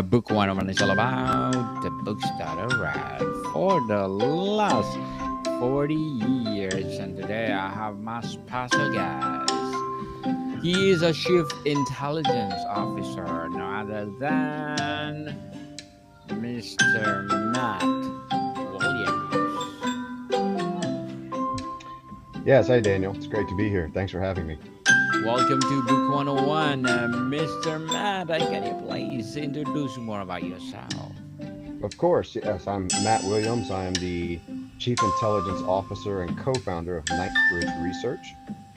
Book one is all about the books that I read for the last 40 years. And today I have my special guest. He is a chief intelligence officer, no other than Mr. Matt Williams. Yes, hey Daniel. It's great to be here. Thanks for having me. Welcome to Book 101, Mr. Matt. Can you please introduce more about yourself? Of course, yes, I'm Matt Williams. I am the Chief Intelligence Officer and co-founder of Knightsbridge Research.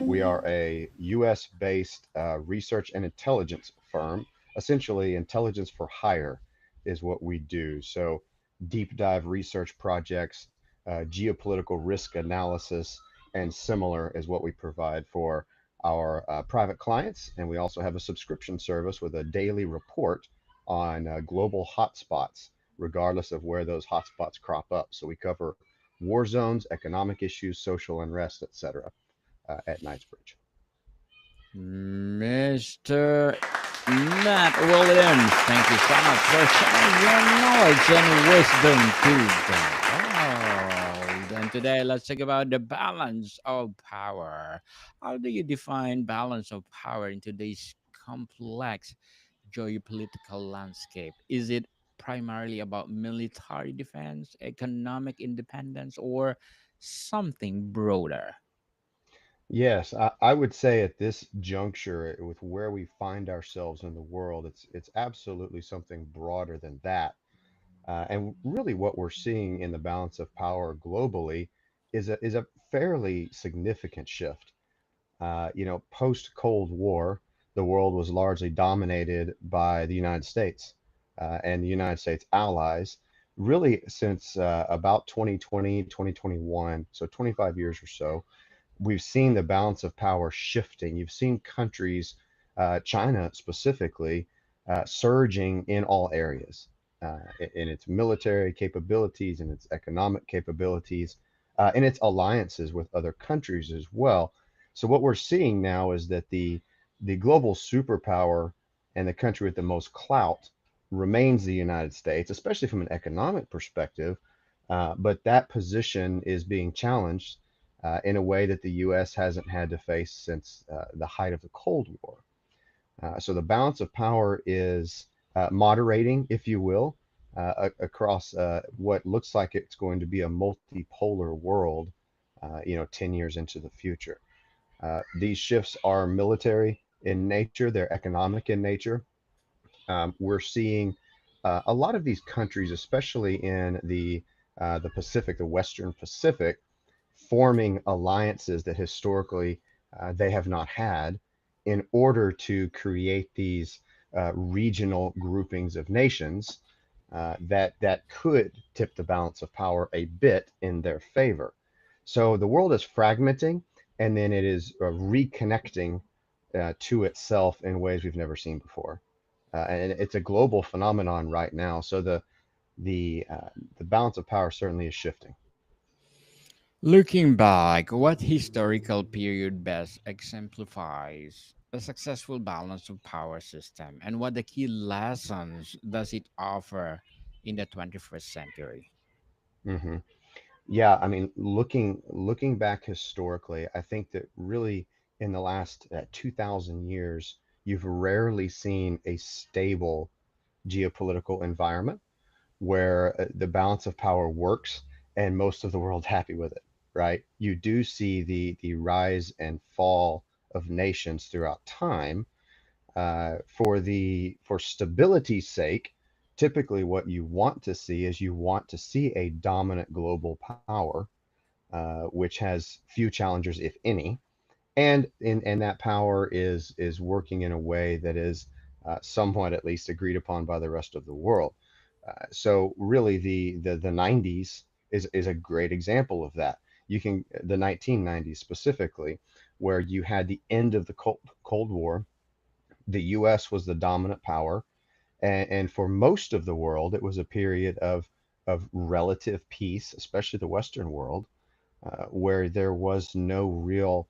We are a US-based research and intelligence firm. Essentially, intelligence for hire is what we do. So, deep dive research projects, geopolitical risk analysis, and similar is what we provide for our private clients. And we also have a subscription service with a daily report on global hotspots regardless of where those hotspots crop up. So we cover war zones, economic issues, social unrest, etc. At Knightsbridge. Mr. Matt Williams, thank you so much for sharing your knowledge and wisdom to the world. And today, let's talk about the balance of power. How do you define balance of power in today's complex geopolitical landscape? Is it primarily about military defense, economic independence, or something broader? Yes, I would say at this juncture, with where we find ourselves in the world, it's absolutely something broader than that. And really, what we're seeing in the balance of power globally is a fairly significant shift. Post Cold War, the world was largely dominated by the United States and the United States allies, really since about 2020, 2021, so 25 years or so. We've seen the balance of power shifting. You've seen countries, China specifically, surging in all areas, in its military capabilities, in its economic capabilities, in its alliances with other countries as well. So what we're seeing now is that the global superpower and the country with the most clout remains the United States, especially from an economic perspective. But that position is being challenged in a way that the U.S. hasn't had to face since the height of the Cold War. So the balance of power is moderating, if you will, across what looks like it's going to be a multipolar world, 10 years into the future. These shifts are military in nature, they're economic in nature. We're seeing a lot of these countries, especially in the Pacific, the Western Pacific, forming alliances that historically they have not had in order to create these regional groupings of nations that could tip the balance of power a bit in their favor. So the world is fragmenting, and then it is reconnecting to itself in ways we've never seen before. And it's a global phenomenon right now. So the balance of power certainly is shifting. Looking back, what historical period best exemplifies a successful balance of power system, and what the key lessons does it offer in the 21st century? Hmm. Yeah, I mean, looking back historically, I think that really in the last 2,000 years, you've rarely seen a stable geopolitical environment where the balance of power works and most of the world's happy with it, right? You do see the rise and fall of nations throughout time. For stability's sake, typically what you want to see is you want to see a dominant global power, which has few challengers, if any, and that power is working in a way that is somewhat at least agreed upon by the rest of the world. So really, the 90s is a great example of that. You can the 1990s specifically, where you had the end of the Cold War. The U.S. was the dominant power, and for most of the world, it was a period of relative peace, especially the Western world, where there was no real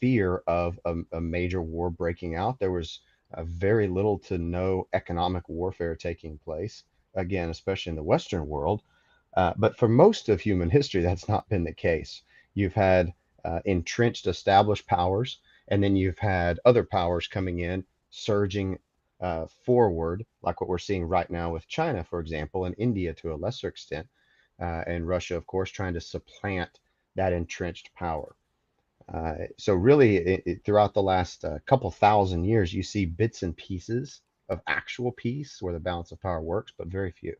fear of a major war breaking out. There was very little to no economic warfare taking place, again, especially in the Western world. But for most of human history, that's not been the case. You've had entrenched established powers, and then you've had other powers coming in, surging forward, like what we're seeing right now with China, for example, and India to a lesser extent, and Russia, of course, trying to supplant that entrenched power. So really, throughout the last couple thousand years, you see bits and pieces of actual peace where the balance of power works, but very few.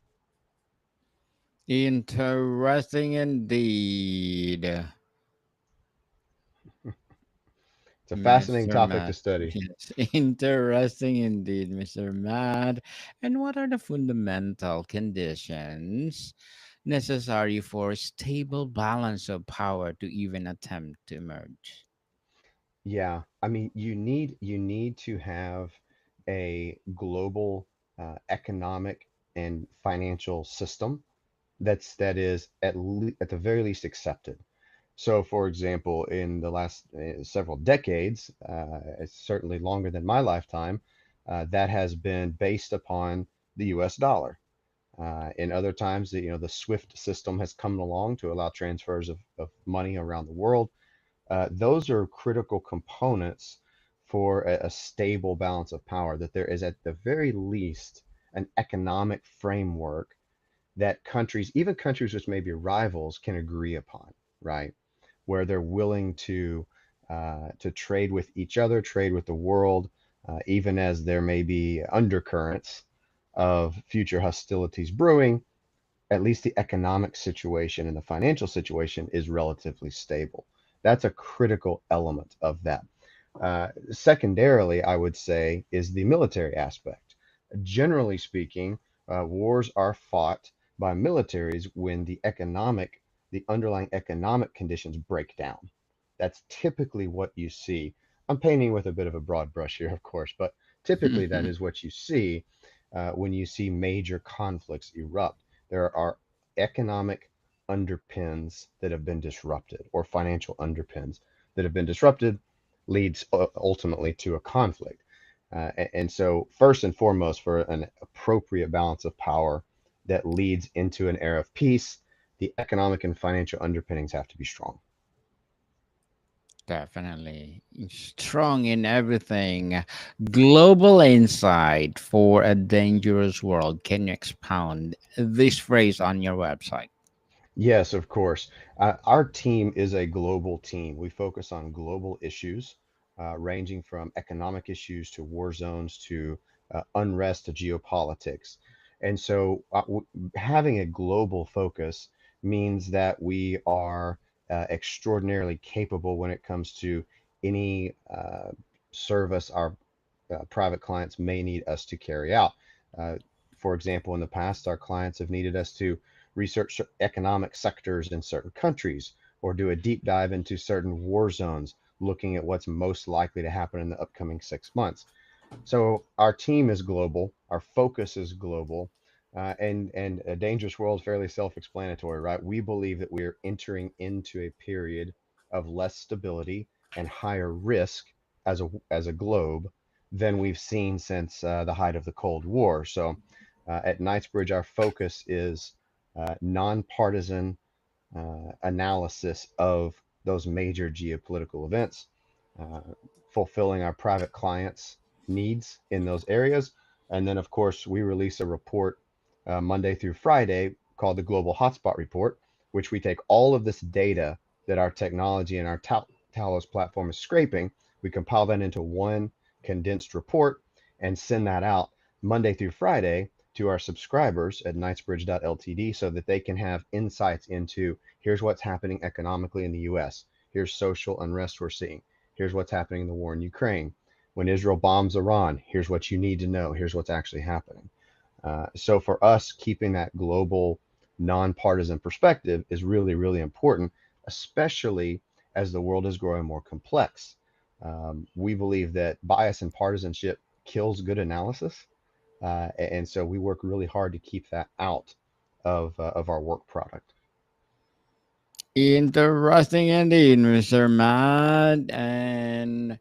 Interesting indeed, It's a fascinating Mr. topic to Matt. study. Yes, interesting indeed, Mr. Matt. And what are the fundamental conditions necessary for a stable balance of power to even attempt to emerge? Yeah, I mean, you need to have a global economic and financial system that is at the very least accepted. So, for example, in the last several decades, it's certainly longer than my lifetime, that has been based upon the U.S. dollar. In other times, the SWIFT system has come along to allow transfers of money around the world. Those are critical components for a stable balance of power, that there is at the very least an economic framework that countries, even countries which may be rivals, can agree upon, right? Where they're willing to trade with each other, trade with the world, even as there may be undercurrents of future hostilities brewing. At least the economic situation and the financial situation is relatively stable. That's a critical element of that. Secondarily, I would say, is the military aspect. Generally speaking, wars are fought by militaries when the underlying economic conditions break down. That's typically what you see. I'm painting with a bit of a broad brush here, of course, but typically that is what you see when you see major conflicts erupt. There are economic underpins that have been disrupted, or financial underpins that have been disrupted, leads ultimately to a conflict. And so, first and foremost, for an appropriate balance of power that leads into an era of peace, the economic and financial underpinnings have to be strong. Definitely strong in everything. Global insight for a dangerous world. Can you expound this phrase on your website? Yes, of course. Our team is a global team. We focus on global issues, ranging from economic issues to war zones to unrest to geopolitics. And so, having a global focus means that we are extraordinarily capable when it comes to any service our private clients may need us to carry out. Uh, for example, in the past, our clients have needed us to research economic sectors in certain countries or do a deep dive into certain war zones, looking at what's most likely to happen in the upcoming 6 months. So our team is global, our focus is global, and a dangerous world is fairly self-explanatory, right? We believe that we're entering into a period of less stability and higher risk as a globe than we've seen since the height of the Cold War. So at Knightsbridge, our focus is nonpartisan analysis of those major geopolitical events, uh, fulfilling our private clients' needs in those areas. And then, of course, we release a report Monday through Friday called the Global Hotspot Report, which we take all of this data that our technology and our Talos platform is scraping. We compile that into one condensed report and send that out Monday through Friday to our subscribers at knightsbridge.ltd so that they can have insights into here's what's happening economically in the US. Here's social unrest we're seeing. Here's what's happening in the war in Ukraine. When Israel bombs Iran, here's what you need to know. Here's what's actually happening. So for us, keeping that global, nonpartisan perspective is really, really important, especially as the world is growing more complex. We believe that bias and partisanship kills good analysis, and so we work really hard to keep that out of our work product. Interesting indeed, Mr. Matt. And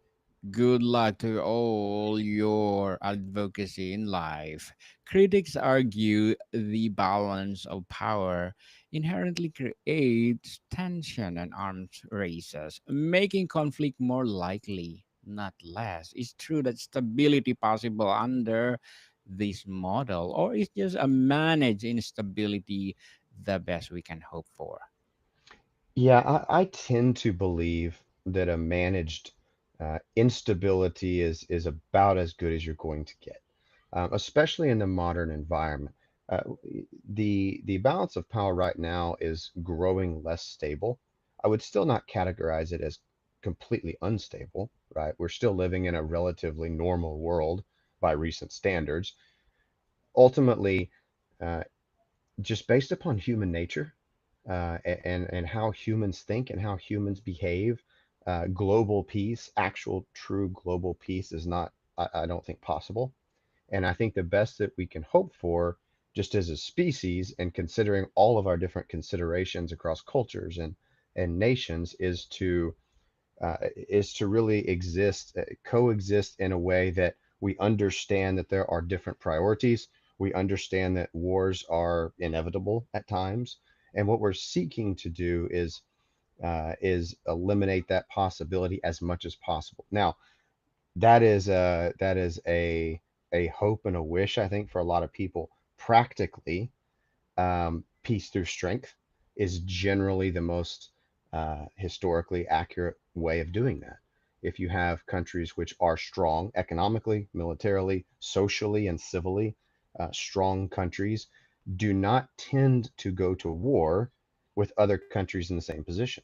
Good luck to all your advocacy in life. Critics argue the balance of power inherently creates tension and arms races, making conflict more likely, not less. Is true that stability possible under this model, or is just a managed instability the best we can hope for? Yeah, I tend to believe that a managed instability is about as good as you're going to get, especially in the modern environment. The balance of power right now is growing less stable. I would still not categorize it as completely unstable, right? We're still living in a relatively normal world by recent standards. Ultimately, uh, just based upon human nature and how humans think and how humans behave, global peace, actual true global peace, is not, I don't think, possible. And I think the best that we can hope for, just as a species, and considering all of our different considerations across cultures and nations, is to really exist, coexist in a way that we understand that there are different priorities. We understand that wars are inevitable at times, and what we're seeking to do is eliminate that possibility as much as possible. Now, that is a hope and a wish, I think, for a lot of people. Practically, peace through strength is generally the most historically accurate way of doing that. If you have countries which are strong economically, militarily, socially, and civilly, strong countries do not tend to go to war with other countries in the same position.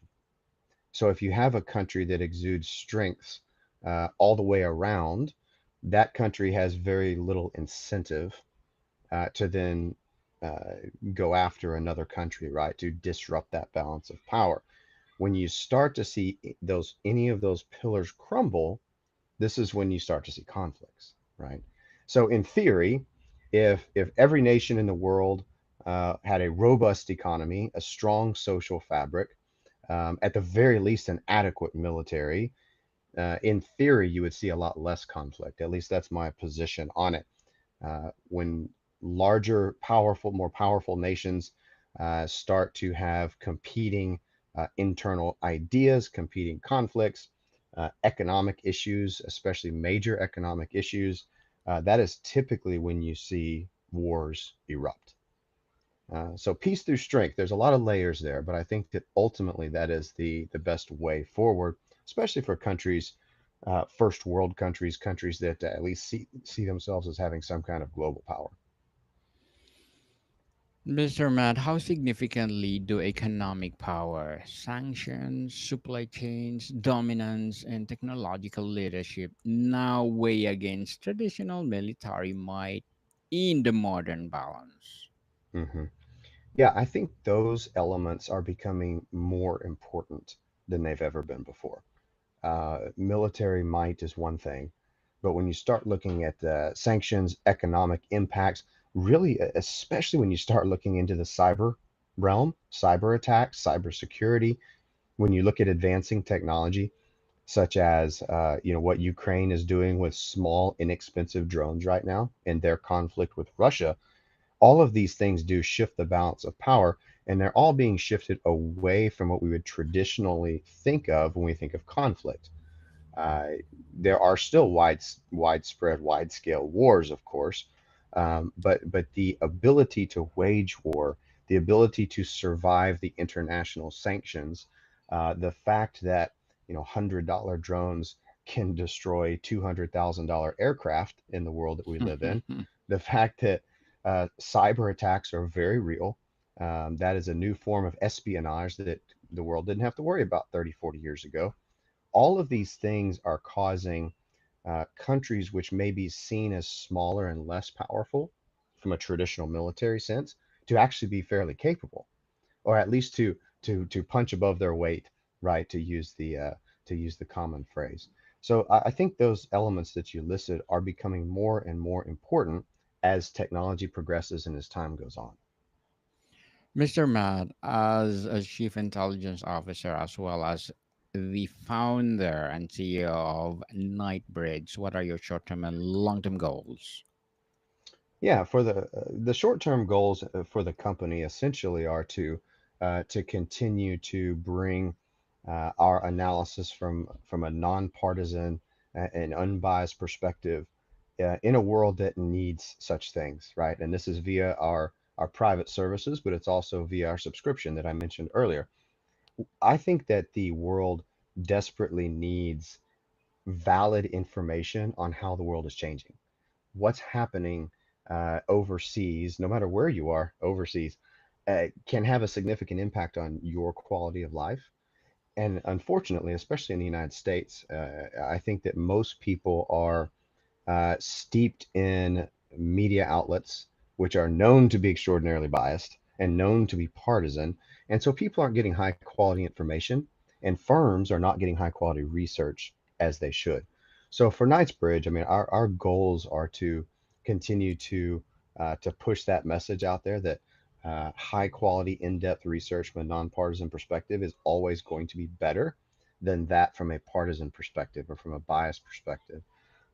So if you have a country that exudes strengths all the way around, that country has very little incentive to then uh, go after another country, right? To disrupt that balance of power. When you start to see those any of those pillars crumble, this is when you start to see conflicts, right? So in theory, if every nation in the world had a robust economy, a strong social fabric, at the very least an adequate military, in theory you would see a lot less conflict. At least that's my position on it. When larger, powerful, more powerful nations start to have competing internal ideas, competing conflicts, economic issues, especially major economic issues, that is typically when you see wars erupt. So peace through strength, there's a lot of layers there, but I think that ultimately that is the best way forward, especially for countries, first world countries, countries that at least see themselves as having some kind of global power. Mr. Matt, how significantly do economic power, sanctions, supply chains, dominance, and technological leadership now weigh against traditional military might in the modern balance? Hmm. Yeah, I think those elements are becoming more important than they've ever been before. Military might is one thing, but when you start looking at sanctions, economic impacts, really, especially when you start looking into the cyber realm, cyber attacks, cyber security, when you look at advancing technology, such as what Ukraine is doing with small, inexpensive drones right now in their conflict with Russia, all of these things do shift the balance of power, and they're all being shifted away from what we would traditionally think of when we think of conflict. uh, there are still widespread, wide scale wars, of course, but the ability to wage war, the ability to survive the international sanctions, the fact that $100 drones can destroy $200,000 aircraft in the world that we live in, the fact that cyber attacks are very real. That is a new form of espionage that the world didn't have to worry about 30, 40 years ago. All of these things are causing countries which may be seen as smaller and less powerful from a traditional military sense to actually be fairly capable, or at least to punch above their weight, right? To use the common phrase. So I think those elements that you listed are becoming more and more important as technology progresses and as time goes on. Mr. Matt, as a chief intelligence officer as well as the founder and CEO of Nightbridge. What are your short-term and long-term goals? Yeah, for the short-term goals for the company essentially are to continue to bring our analysis from a nonpartisan and unbiased perspective in a world that needs such things, right? And this is via our private services, but it's also via our subscription that I mentioned earlier. I think that the world desperately needs valid information on how the world is changing, what's happening overseas, no matter where you are overseas, can have a significant impact on your quality of life. And unfortunately, especially in the United States, I think that most people are steeped in media outlets which are known to be extraordinarily biased and known to be partisan. And so people aren't getting high quality information, and firms are not getting high quality research as they should. So for Knightsbridge, I mean, our goals are to continue to push that message out there that high quality, in-depth research from a nonpartisan perspective is always going to be better than that from a partisan perspective or from a biased perspective.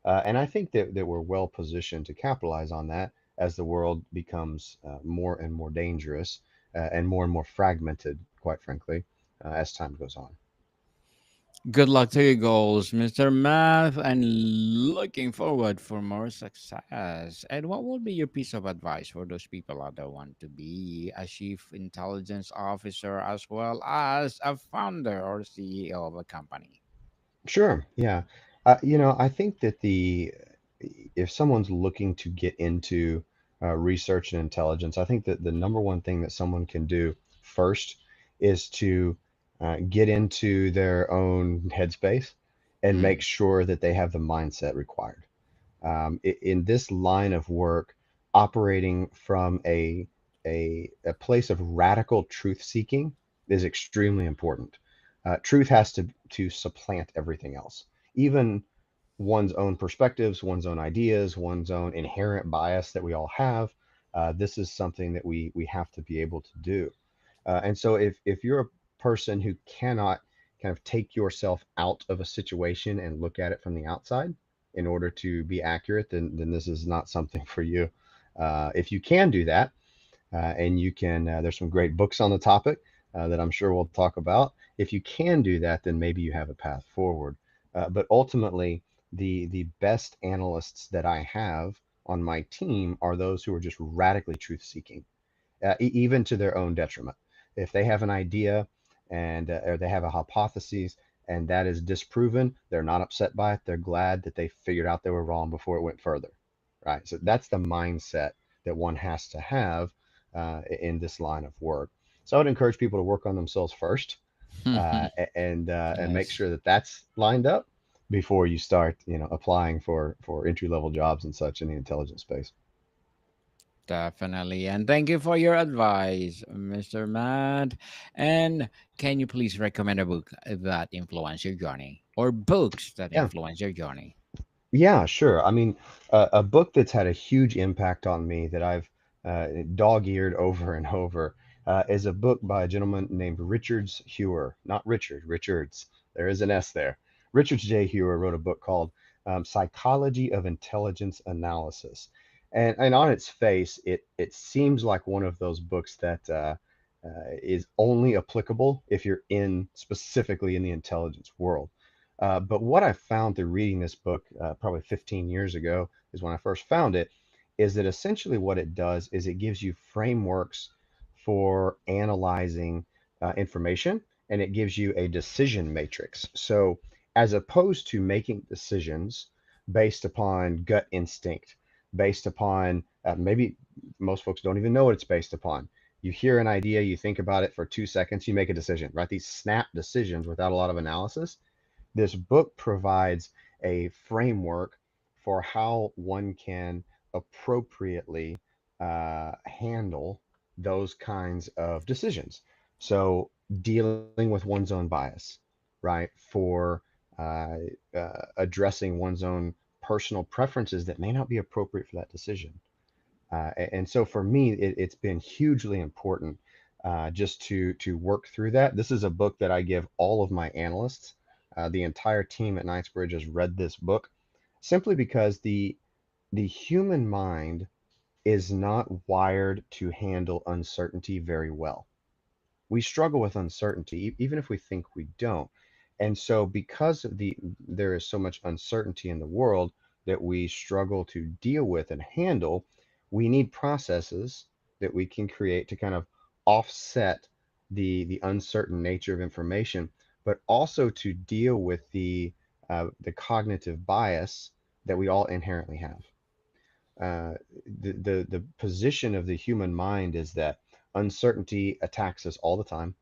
And I think that we're well positioned to capitalize on that as the world becomes more and more dangerous and more fragmented, quite frankly, as time goes on. Good luck to your goals, Mr. Math, and looking forward for more success. And what would be your piece of advice for those people out there want to be a chief intelligence officer as well as a founder or CEO of a company? Sure, yeah. I think that the if someone's looking to get into research and intelligence, I think that the number one thing that someone can do first is to get into their own headspace and make Mm, sure that they have the mindset required. In this line of work, operating from a place of radical truth seeking is extremely important. Truth has to supplant everything else, even one's own perspectives, one's own ideas, one's own inherent bias that we all have. This is something that we have to be able to do. And so if you're a person who cannot kind of take yourself out of a situation and look at it from the outside in order to be accurate, then this is not something for you. If you can do that, and you can, there's some great books on the topic that I'm sure we'll talk about. If you can do that, then maybe you have a path forward. But ultimately, the best analysts that I have on my team are those who are just radically truth seeking, even to their own detriment. If they have an idea and or they have a hypothesis and that is disproven, they're not upset by it. They're glad that they figured out they were wrong before it went further, right? So that's the mindset that one has to have in this line of work. So I would encourage people to work on themselves first and make yes. sure that that's lined up before you start, applying for entry level jobs and such in the intelligence space. Definitely. And thank you for your advice, Mr. Matt. And can you please recommend a book that influenced your journey or books that Yeah. influence your journey? Yeah, sure. I mean, a book that's had a huge impact on me that I've dog-eared over and over is a book by a gentleman named Richards Hewer, not Richard, Richards. There is an S there. Richards J. Hewer wrote a book called Psychology of Intelligence Analysis. And on its face, it seems like one of those books that is only applicable if you're in specifically in the intelligence world. But what I found through reading this book probably 15 years ago is when I first found it, is that essentially what it does is it gives you frameworks for analyzing information and it gives you a decision matrix. So as opposed to making decisions based upon gut instinct, based upon maybe most folks don't even know what it's based upon. You hear an idea, you think about it for 2 seconds, you make a decision, right? These snap decisions without a lot of analysis. This book provides a framework for how one can appropriately handle those kinds of decisions. So, dealing with one's own bias, right? For uh, addressing one's own personal preferences that may not be appropriate for that decision. And so, for me, it's been hugely important just to work through that. This is a book that I give all of my analysts. The entire team at Knightsbridge has read this book simply because the human mind is not wired to handle uncertainty very well. We struggle with uncertainty, even if we think we don't. And so, because of there is so much uncertainty in the world that we struggle to deal with and handle, we need processes that we can create to kind of offset the uncertain nature of information, but also to deal with the cognitive bias that we all inherently have. The position of the human mind is that uncertainty attacks us all the time.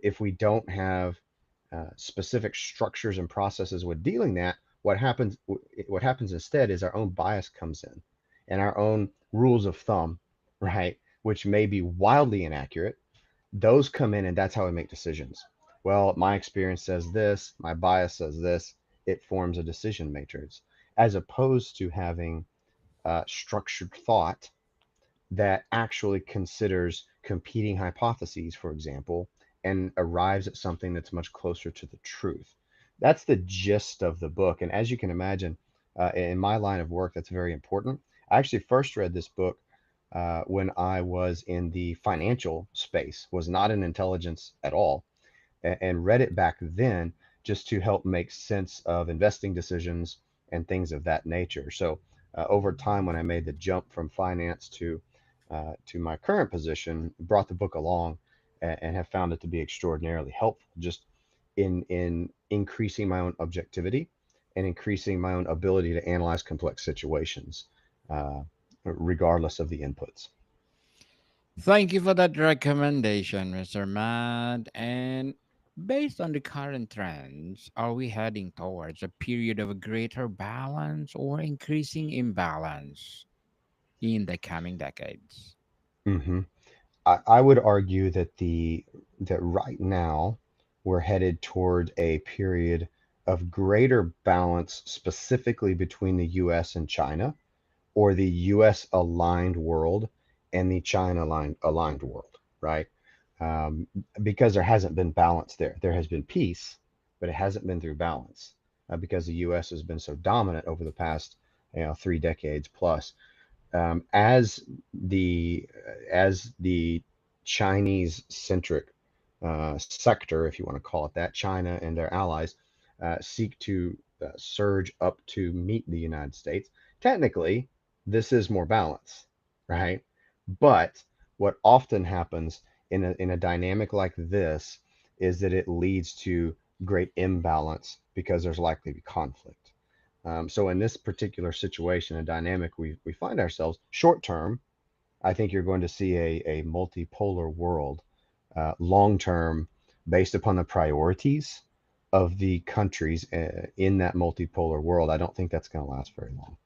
If we don't have specific structures and processes with dealing that, what happens instead is our own bias comes in, and our own rules of thumb, right, which may be wildly inaccurate. Those come in, and that's how we make decisions. Well, my experience says this, my bias says this. It forms a decision matrix, as opposed to having structured thought that actually considers competing hypotheses, for example, and arrives at something that's much closer to the truth. That's the gist of the book. And as you can imagine, in my line of work, that's very important. I actually first read this book when I was in the financial space, was not in intelligence at all, and read it back then just to help make sense of investing decisions and things of that nature. So over time, when I made the jump from finance to my current position, brought the book along and have found it to be extraordinarily helpful, just in increasing my own objectivity and increasing my own ability to analyze complex situations, uh, regardless of the inputs. Thank you for that recommendation, Mr. Matt. And based on the current trends, are we heading towards a period of a greater balance or increasing imbalance in the coming decades? hmm I would argue that right now we're headed toward a period of greater balance, specifically between the U.S. and China, or the U.S. aligned world and the China aligned world, right? Um, because there hasn't been balance there. There has been peace, but it hasn't been through balance because the U.S. has been so dominant over the past 3 decades plus. As the Chinese centric sector, if you want to call it that, China and their allies seek to surge up to meet the United States. Technically, this is more balance, right? But what often happens in a dynamic like this is that it leads to great imbalance because there's likely to be conflict. So in this particular situation and dynamic we find ourselves, short term, I think you're going to see a multipolar world. Long term, based upon the priorities of the countries in that multipolar world, I don't think that's going to last very long.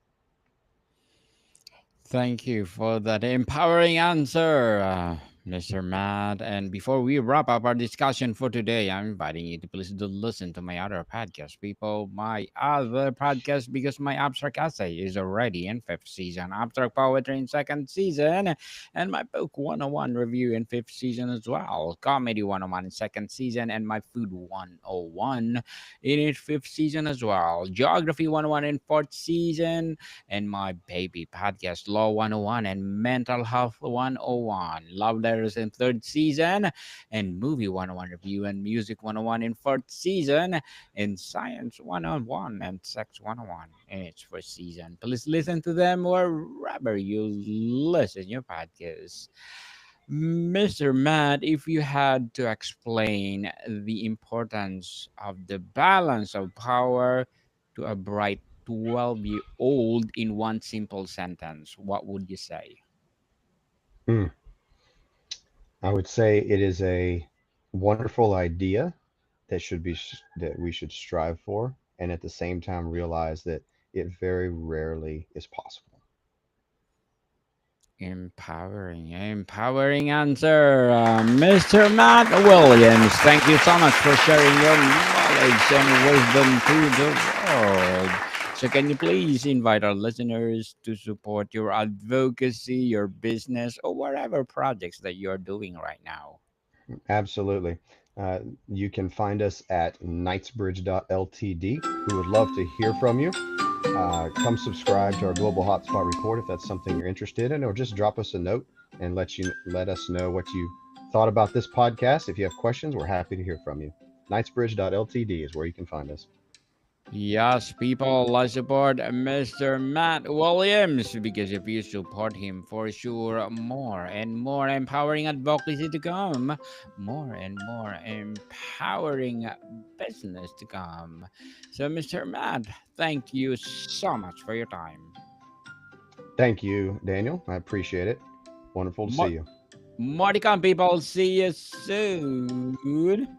Thank you for that empowering answer, Mr. Matt. And before we wrap up our discussion for today, I'm inviting you to please do listen to my other podcast, people. My other podcast, because my abstract essay is already in fifth season, abstract poetry in second season, and my book 101 review in fifth season as well, comedy 101 in second season, and my food 101 in its fifth season as well, geography 101 in fourth season, and my baby podcast, Law 101 and Mental Health 101, Love Letters in third season, and Movie 101 Review and Music 101 in fourth season, and Science 101 and Sex 101 in its first season. Please listen to them wherever you listen your podcast. Mr. Matt, if you had to explain the importance of the balance of power to a bright 12-year-old in one simple sentence, what would you say? Hmm. I would say it is a wonderful idea that we should strive for, and at the same time realize that it very rarely is possible. Empowering answer, Mr. Matt Williams. Thank you so much for sharing your knowledge and wisdom to the world. So, can you please invite our listeners to support your advocacy, your business, or whatever projects that you're doing right now? Absolutely. Uh, you can find us at knightsbridge.ltd. We would love to hear from you. Come subscribe to our Global Hotspot report if that's something you're interested in, or just drop us a note and let us know what you thought about this podcast. If you have questions, we're happy to hear from you. Knightsbridge.ltd is where you can find us. Yes, people, let's support Mr. Matt Williams because if you support him, for sure, more and more empowering advocacy to come, more and more empowering business to come. So, Mr. Matt, thank you so much for your time. Thank you, Daniel. I appreciate it. Wonderful to see More, you. more to come, people. See you soon.